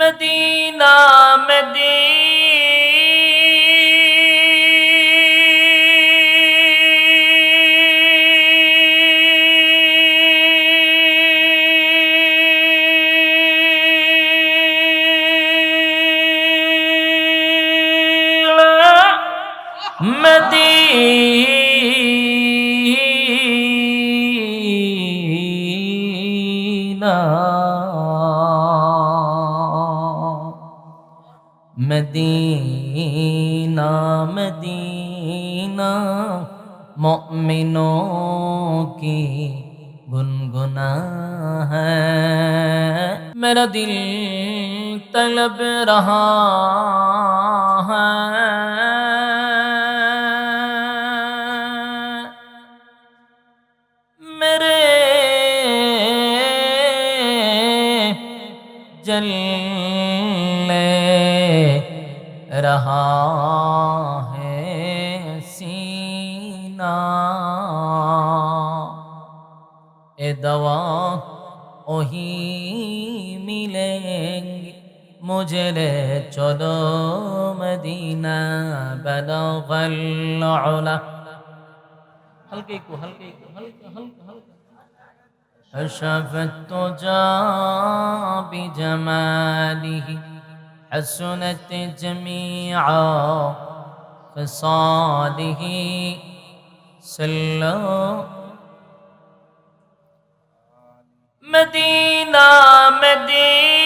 Medina Medina Medina Medina मोमिनों की गुनगुना है। मेरा दिल तलब रहा है, मेरे जलने रहा है सीना। ए दवा वही मिलेंगे मुझे ले चलो मदीना बलगल उला। हल्के को हल्के को हल्का हल्का हल्का। अशफत तुजा बिजमालिही हसनत जमीआ खसालिही सल्लो मदीना मदीना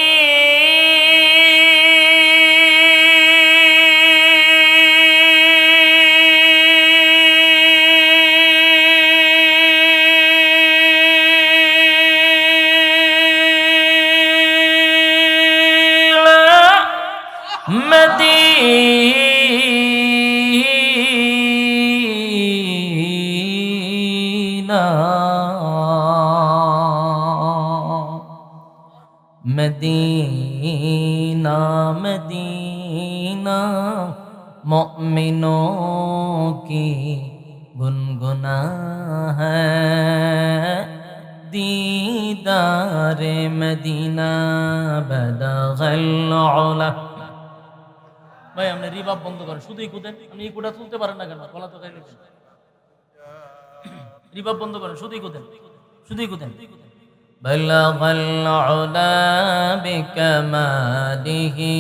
मदीना मदीना मोमिनों की गुनगुना है। दीदारे मदीना बलगल उला। ভাই আপনি রিভাব বন্ধ করেন, শুধুই কুদেন। আপনি এই কুটা তুলতে পারেন না কেন? গলা তো খাইলে রিভাব বন্ধ করেন, শুধুই কুদেন, শুধুই কুদেন। বলগল উলা বিকমালিহি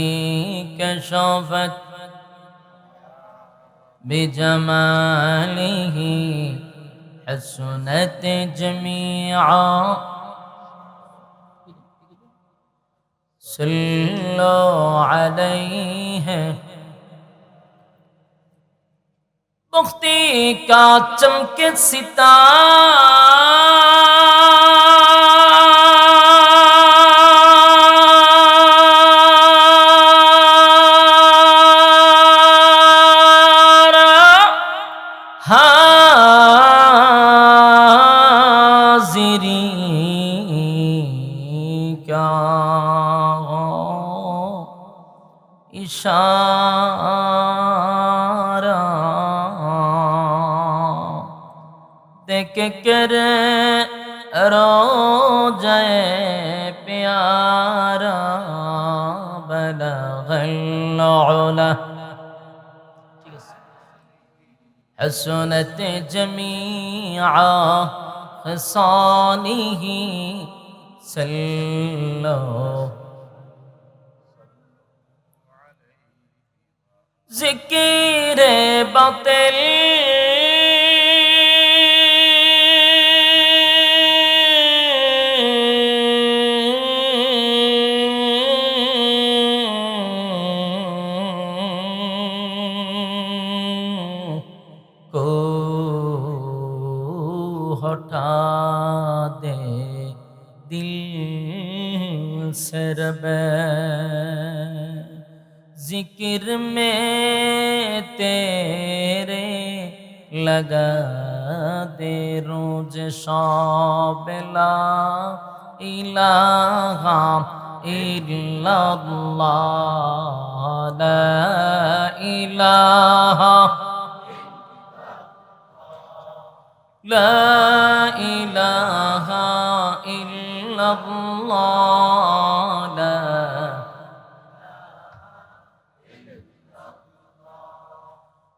কশফত বিজমালিহি হসনত জমিআ सल्लो अलैहि। मुक्ति का चमके सितारा हाजिरी क्या इशारा देख कर रोज़े प्यारा बलगल उला। हसनत जमीआ खसालिही सल्लो ज़िक्र बातिल को हटा दे दिल से रबे। जिक्र में तेरे लगा दे रोज शौब ला इलाहा इल्लल्लाह ला इलाहा ला इलाहा इल्लल्लाह ला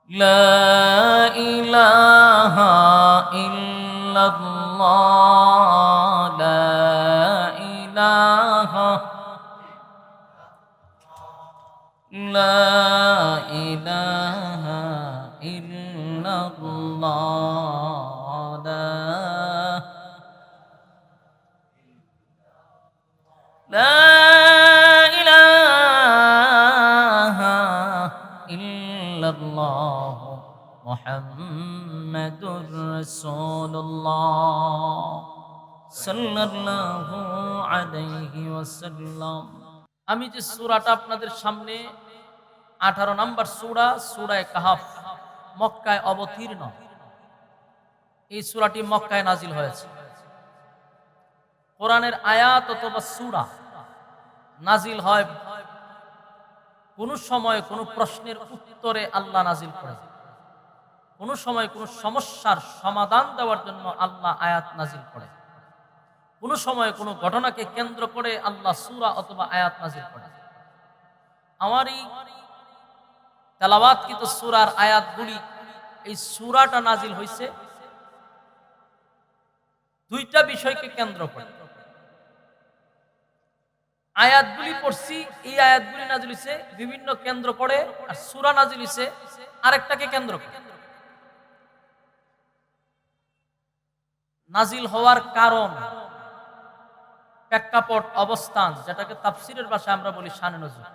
লা ইলাহা ইল্লাল্লাহ, লা ইলাহা, লা ইলাহা ইল্লাল্লাহ, লা ইলাহা ইল্লাল্লাহ মুহাম্মাদুর রাসূলুল্লাহ সাল্লাল্লাহু আলাইহি ওয়াসাল্লাম। আমি যে সূরাটা আপনাদের সামনে 18 নম্বর সূরা, সূরা কাহফ, মক্কায় অবতীর্ণ। এই সূরাটি মক্কায় নাজিল হয়েছে। কোরআনের আয়াত অথবা সূরা নাজিল হয় কোন সময় কোন প্রশ্নের উত্তরে আল্লাহ নাজিল করে, কোন সময় কোন সমস্যার সমাধান দেওয়ার জন্য আল্লাহ আয়াত নাজিল করে, কোন সময় কোন ঘটনাকে কেন্দ্র করে আল্লাহ সূরা অথবা আয়াত নাজিল করে। আমার এই তেলাওয়াতকৃত সূরার আয়াতগুলি, এই সূরাটা নাজিল হয়েছে দুইটা বিষয়কে কেন্দ্র করে। আয়াতগুলি পড়ছি, এই আয়াতগুলি নাজিল হয়েছে বিভিন্ন কেন্দ্র করে, আর সূরা নাজিল হয়েছে আরেকটাকে কেন্দ্র করে। নাজিল হওয়ার কারণ, প্রেক্ষাপট, অবস্থান, যেটাকে তাফসীরের ভাষায় আমরা বলি শানে নজুল।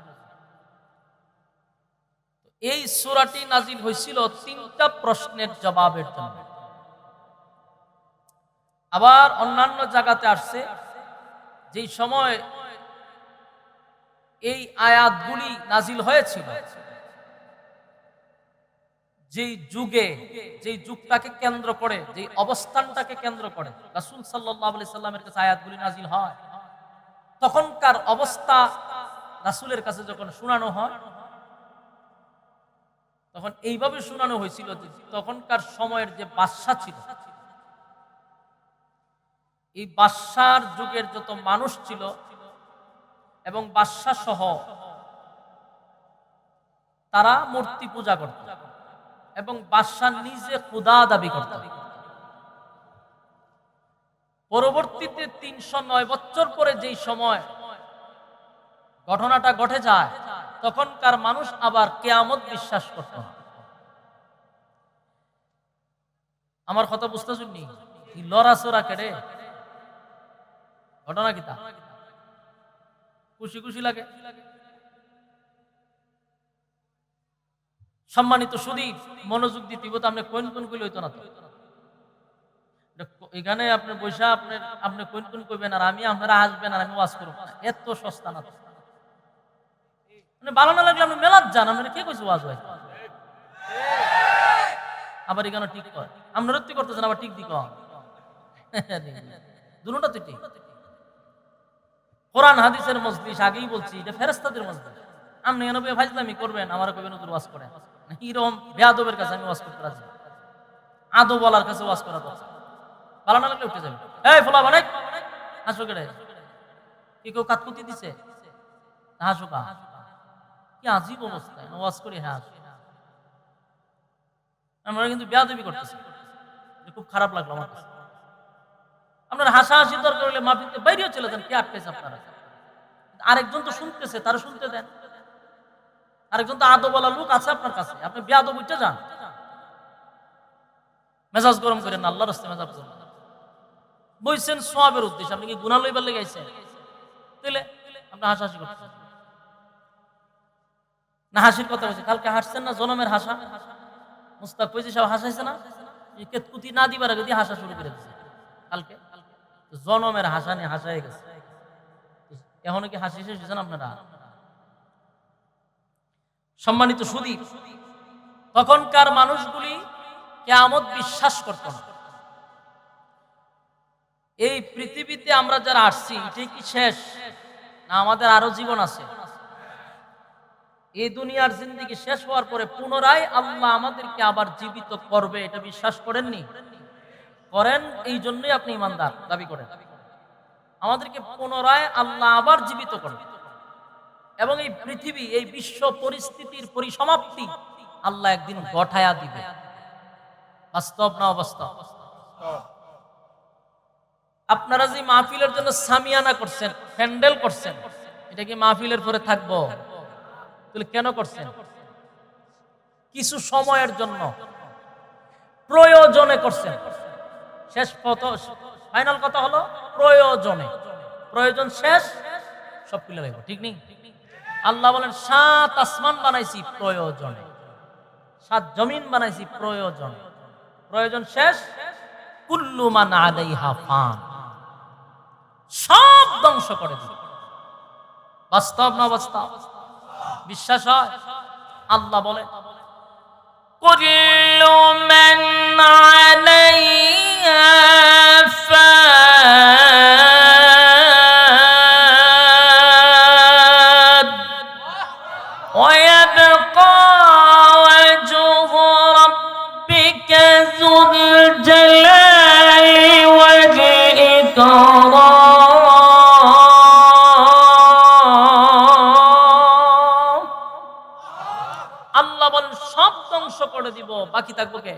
এই সূরাটি নাজিল হয়েছিল তিনটা প্রশ্নের জবাবের জন্য। আবার অন্যান্য জায়গাতে আসছে যেই সময় এই আয়াতগুলি নাজিল হয়েছিল, যেই যুগে, যেই যুগটাকে কেন্দ্র করে, যেই অবস্থানটাকে কেন্দ্র করে রাসূল সাল্লাল্লাহু আলাইহি সাল্লামের কাছে আয়াতগুলি নাজিল হয়, তখনকার অবস্থা রাসূলের কাছে যখন শোনানো হয়, তখন এইভাবে শোনানো হয়েছিল যে তখনকার সময়ের যে বাদশা ছিল, এই বাদশার যুগের যত মানুষ ছিল এবং বাদশা সহ তারা মূর্তি পূজা করত এবং বাদশা নিজে খোদা দাবি করত। পরবর্তীতে 309 বছর পরে যেই সময় ঘটনাটা ঘটে যায়, তখনকার মানুষ আবার কিয়ামত বিশ্বাস করত না। আমার কথা বুঝতেছেন নি? কি লড়াচড়া কেড়ে ঘটনা কি তা খুশি খুশি লাগে? সম্মানিত সুধী, মনোযোগ দিতে হতো। আপনি কোন কোন কইলে হইতো না তো, এখানে আপনি বৈশা আপনি কোন কোন কইবেন আর আমি আপনারা আসবেন আর আমি ওয়াজ করব, এত সস্তা না। মানে ভালো না লাগলে আপনি মেলাত যান, আপনারা কে কইছে ওয়াজ হয়? আবার এখানে ঠিক কয়, আপনারা ঠিক করতেছেন, আবার ঠিক দিক দুটোটা তো ঠিক। কোরআন হাদিসের মজলিস, আগেই বলছি, এটা ফেরেশতাদের মজলিস। আপনি এখানে ফাজলামি করবেন, আমার কইবেন হুজুর ওয়াজ করেন। এরকম বেয়াদবের কাছে আমি ওয়াজ করতে রাজি, আদব ওয়ালার কাছে ওয়াজ করা দরকার। ভালো না লাগলে উঠে যাবে। এই ফলা বানাই হাসো কেড়ে, কি কেউ কাতকুতি দিছে? হাসো কা, কি আজীব অবস্থায় ওয়াজ করি। হ্যাঁ, আমরা কিন্তু বেয়াদবি করতেছি, খুব খারাপ লাগলো আমার কাছে। আপনার হাসাহাসি দরকার হলে মাহফিলতে বাইরেও চলে যান, কে আটকেছে আপনারা? আরেকজন তো শুনতেছে, তারা শুনতে দেন। আরেকজন তো আদবওয়ালা লোক আছে আপনার কাছে, আপনি বেয়াদব উঠে যান। মেজাজ গরম করেন না, আল্লাহর রাস্তায় মেজাজ গরম বইছেন সওয়াবের উদ্দেশ্যে, আপনি কি গুনাহ লইবার লেগে আইছেন? তাহলে আপনি হাসাহাসি করতেছেন না। হাসির কথা বলছে, কালকে হাসছেন না, জনমের হাসা। মুস্তাক ফৈজি সাহেব হাসাইছে না, কেতকুতি না দিবার আগে দিয়ে হাসা শুরু করে দিচ্ছে কালকে। জনমের হাসা নিয়ে হাসাই গেছে, এখনো কি হাসি শেষ হয়েছেন আপনারা? সম্মানিত সুধী, তখনকার মানুষগুলি কিয়ামত বিশ্বাস করত না। এই পৃথিবীতে আমরা যারা আসছি, এটাই কি শেষ না আমাদের আরো জীবন আছে? এই দুনিয়ার জিন্দেগি শেষ হওয়ার পরে পুনরায় আল্লাহ আমাদেরকে আবার জীবিত করবে, এটা বিশ্বাস করেননি? করেন, এই জন্যই আপনি ইমানদার দাবি করেন। আমাদেরকে পুনরায় আল্লাহ আবার জীবিত করবে এবং এই পৃথিবী, এই বিশ্ব পরিস্থিতির পরিসমাপ্তি আল্লাহ একদিন গঠায়া দিবে। বাস্তব না অবাস্তব? আপনারা যে মাহফিলের জন্য সামিয়ানা করছেন, প্যান্ডেল করছেন, এটা কি মাহফিলের পরে থাকবো? তাহলে কেন করছেন? কিছু সময়ের জন্য, প্রয়োজনে করছেন। শেষ ফাইনাল কথা হলো প্রয়োজনে। প্রয়োজন শেষ, সব খুলে রাখবো, ঠিক নেই? আল্লাহ বলেন 7 আসমান বানাইছি প্রয়োজনে, 7 জমিন বানাইছি প্রয়োজনে। প্রয়োজন শেষ, কুল্লু মান আলাইহা ফান, সব ধ্বংস করে দিবে। বাস্তব না বাস্তব? বিশ্বাস হয়? আল্লাহ বলেন কুল্লু মান আলাইহা ফান ওয়া ইয়াবকা ওয়াজহু রাব্বিকা যুল জালালি ওয়াল ইকরাম। আল্লাহ বলেন সব ধ্বংস করে দিব, বাকি থাকবো কে?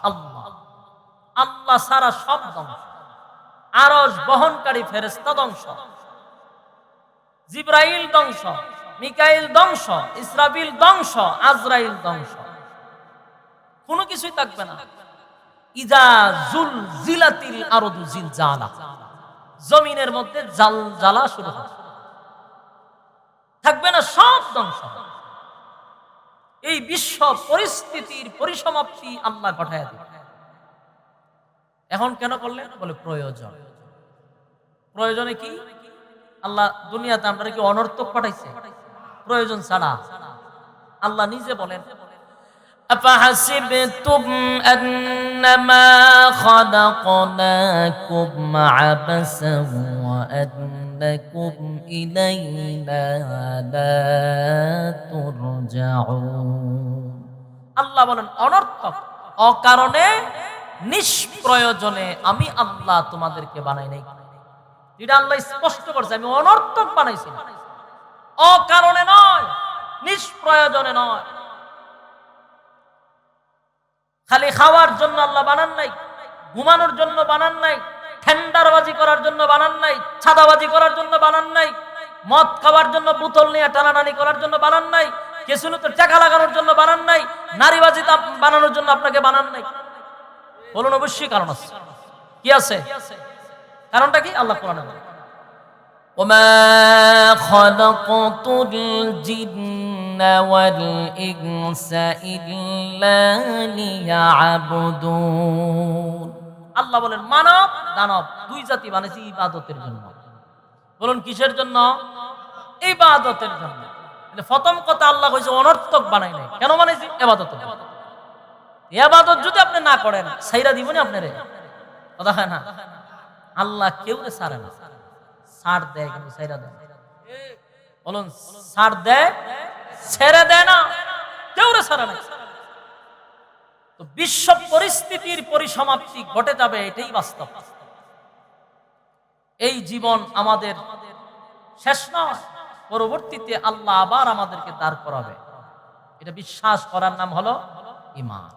আল্লাহ। আল্লাহ সারা সব ধ্বংস। আরশ বহনকারী ফেরেশতা ধ্বংস, জিবরাইল ধ্বংস, মিকাইল ধ্বংস, ইসরাফিল ধ্বংস, আজরাইল ধ্বংস, কোনো কিছুই থাকবে না। ইজা জুলজিলাতিল আরদু জিলজালা, জমিনের মধ্যে জালজালা শুরু হবে, থাকবে না, সব ধ্বংস। এই বিশ্ব পরিস্থিতির পরিসমাপ্তি আল্লাহ ঘটায় দিবে। এখন কেন করলেন? বলে প্রয়োজন। প্রয়োজনে কি? আল্লাহ দুনিয়াতে আমরা কি অনর্থক পাঠাইছে? প্রয়োজন ছাড়া। আল্লাহ নিজে বলেন আফাহাসিবতুম আন্নামা খালাকনাকুম আবাসান ওয়া আন্নাকুম ইলাইনা লা তুরজাউন। আল্লাহ বলেন অনর্থক, অকারণে, নিষ্প্রয়োজনে আমি আল্লাহ তোমাদেরকে বানাই নাই। এটা আল্লাহ স্পষ্ট করছে, আমি অনর্থক বানাইছি না, অকারণে নয়, নিষ্প্রয়োজনে নয়। খালি খাওয়ার জন্য আল্লাহ বানান নাই, ঘুমানোর জন্য বানান নাই, টেন্ডারবাজি করার জন্য বানান নাই, ছাদাবাজি করার জন্য বানান নাই, মদ খাওয়ার জন্য, বোতল নিয়ে টানাটানি করার জন্য বানান নাই, কেসুনিতে টাকা লাগানোর জন্য বানান নাই, নারীবাজি বানানোর জন্য আপনাকে বানান নাই। বলুন অবশ্যই কারণ আছে। কি আছে? কারণটা কি? আল্লাহ কোরআনে বলেন ওমা খালাকতুল জিন্না ওয়াল ইনসা ইল্লা লিয়াবুদুন। আল্লাহ বলেন মানব দানব দুই জাতি বানাইছি ইবাদতের জন্য। বলুন কিসের জন্য? ইবাদতের জন্য। প্রথম কথা আল্লাহ কইছে অনর্থক বানাই নাই। কেন বানাইছি? ইবাদতের জন্য। ইবাদত যদি আপনি না করেন ছাইরা দিবনি আপনারে, কথা হয় না? আল্লাহ কেউরে ছাড়ে না, ছাড় দেয় কিন্তু ছাইরা দেয়। বলুন ছাড় দেয়, ছেড়ে দেয় না, কেউরে ছাড়ে না। তো বিশ্ব পরিস্থিতির পরিসমাপ্তি ঘটে যাবে, এটাই বাস্তব। এই জীবন আমাদের শেষ নয়, পরবর্তীতে আল্লাহ আবার আমাদেরকে দাঁড় করাবে। এটা বিশ্বাস করার নাম হলো ঈমান।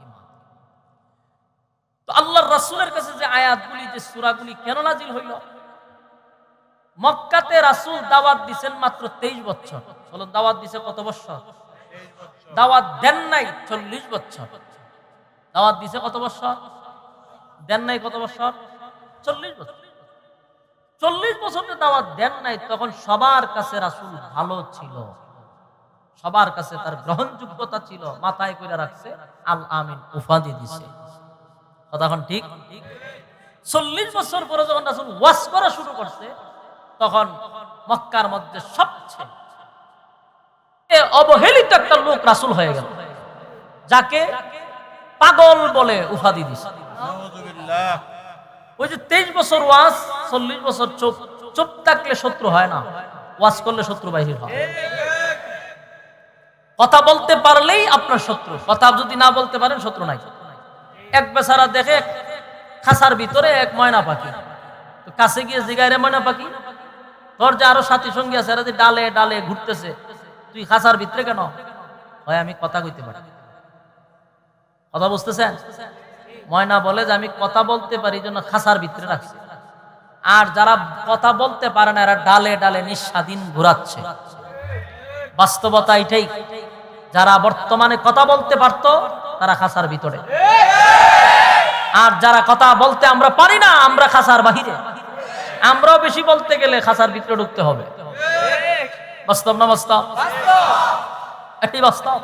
তো আল্লাহর রাসূলের কাছে যে আয়াতগুলি, যে সূরাগুলি কেন নাজিল হইল? মক্কাতে রাসূল দাওয়াত দিবেন মাত্র 23 বছর। বলুন দাওয়াত দিছে কত বছর? 23 বছর। দাওয়াত দেন নাই 40 বছর। দাওয়াত দিছে কত বছর? দেন নাই কত বছর? 40 বছর। 40 বছর দাওয়াত দেন নাই, তখন সবার কাছে রাসূল ভালো ছিল, সবার কাছে তার গ্রহণযোগ্যতা ছিল, মাথায় কইরা রাখছে, আল আমিন উপাধি দিছে। তখন ঠিক 40 বছর পরে যখন রাসূল ওয়াজ করা শুরু করছে, তখন মক্কার মধ্যে সবচেয়ে অবহেলিত একটা লোক রাসূল হয়ে গেল, যাকে পাগল বলে উপাধি দিছে। নাউযুবিল্লাহ। ওই যে 23 বছর ওয়াজ, 40 বছর চুপ। চুপ থাকলে শত্রু হয় না, ওয়াজ করলে শত্রু বাহির হয়। কথা বলতে পারলেই আপনার শত্রু, কথা যদি না বলতে পারেন শত্রু নাই। এক বেচারা দেখে খাসার ভিতরে এক ময়না পাখি, তো কাছে গিয়ে জিগায়, রে ময়না পাখি, তোর যে আরো সাথী সঙ্গী আছে এরা যে ডালে ডালে ঘুরতেছে, তুই খাসার ভিতরে কেন? হয় আমি কথা কইতে পারি। কথা বুঝতেছেন? ময়না বলে যে আমি কথা বলতে পারি জন্য খাঁচার ভিতরে রাখছি, আর যারা কথা বলতে পারে না এরা ডালে ডালে নিঃস্বাধীন ঘুরাচ্ছে। বাস্তবতা এটাই, যারা বর্তমানে কথা বলতে পারতো তারা খাঁচার ভিতরে, আর যারা কথা বলতে আমরা পারি না আমরা খাঁচার বাহিরে। আমরাও বেশি বলতে গেলে খাঁচার ভিতরে ঢুকতে হবে। বাস্তব না বাস্তব? এটি বাস্তব।